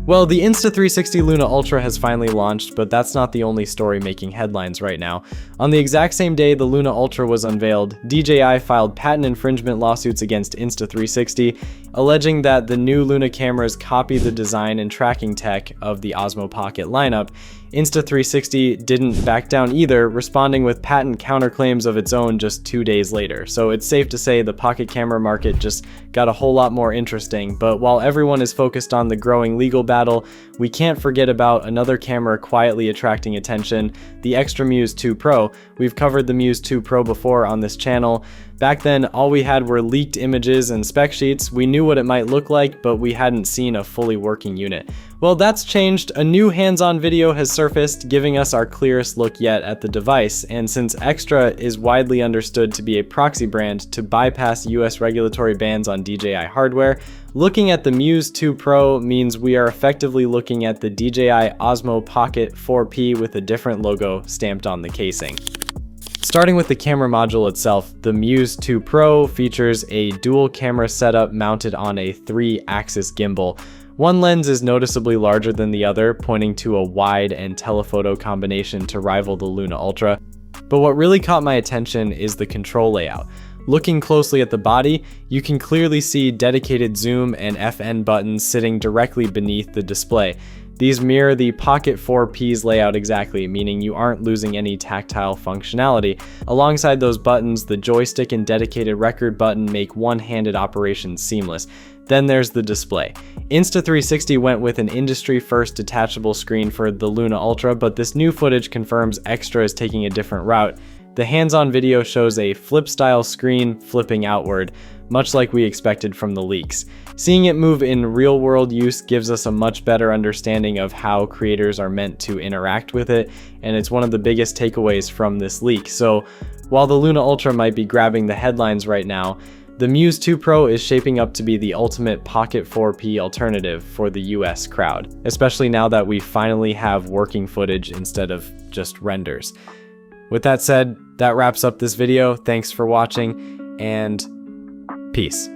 Well, the Insta360 Luna Ultra has finally launched, but that's not the only story making headlines right now. On the exact same day the Luna Ultra was unveiled, DJI filed patent infringement lawsuits against Insta360, alleging that the new Luna cameras copy the design and tracking tech of the Osmo Pocket lineup. Insta360 didn't back down either, responding with patent counterclaims of its own just 2 days later. So it's safe to say the pocket camera market just got a whole lot more interesting. But while everyone is focused on the growing legal battle, we can't forget about another camera quietly attracting attention, the Xtra Muse 2 Pro. We've covered the Muse 2 Pro before on this channel. Back then, all we had were leaked images and spec sheets. We knew what it might look like, but we hadn't seen a fully working unit. Well, that's changed. A new hands-on video has surfaced, giving us our clearest look yet at the device. And since Xtra is widely understood to be a proxy brand to bypass US regulatory bans on DJI hardware, looking at the Muse 2 Pro means we are effectively looking at the DJI Osmo Pocket 4P with a different logo stamped on the casing. Starting with the camera module itself, the Muse 2 Pro features a dual camera setup mounted on a 3-axis gimbal. One lens is noticeably larger than the other, pointing to a wide and telephoto combination to rival the Luna Ultra. But what really caught my attention is the control layout. Looking closely at the body, you can clearly see dedicated zoom and FN buttons sitting directly beneath the display. These mirror the Pocket 4P's layout exactly, meaning you aren't losing any tactile functionality. Alongside those buttons, the joystick and dedicated record button make one-handed operation seamless. Then there's the display. Insta360 went with an industry-first detachable screen for the Luna Ultra, but this new footage confirms Xtra is taking a different route. The hands-on video shows a flip-style screen flipping outward, much like we expected from the leaks. Seeing it move in real-world use gives us a much better understanding of how creators are meant to interact with it, and it's one of the biggest takeaways from this leak. So while the Luna Ultra might be grabbing the headlines right now, the Muse 2 Pro is shaping up to be the ultimate Pocket 4P alternative for the US crowd, especially now that we finally have working footage instead of just renders. With that said, that wraps up this video. Thanks for watching, and peace.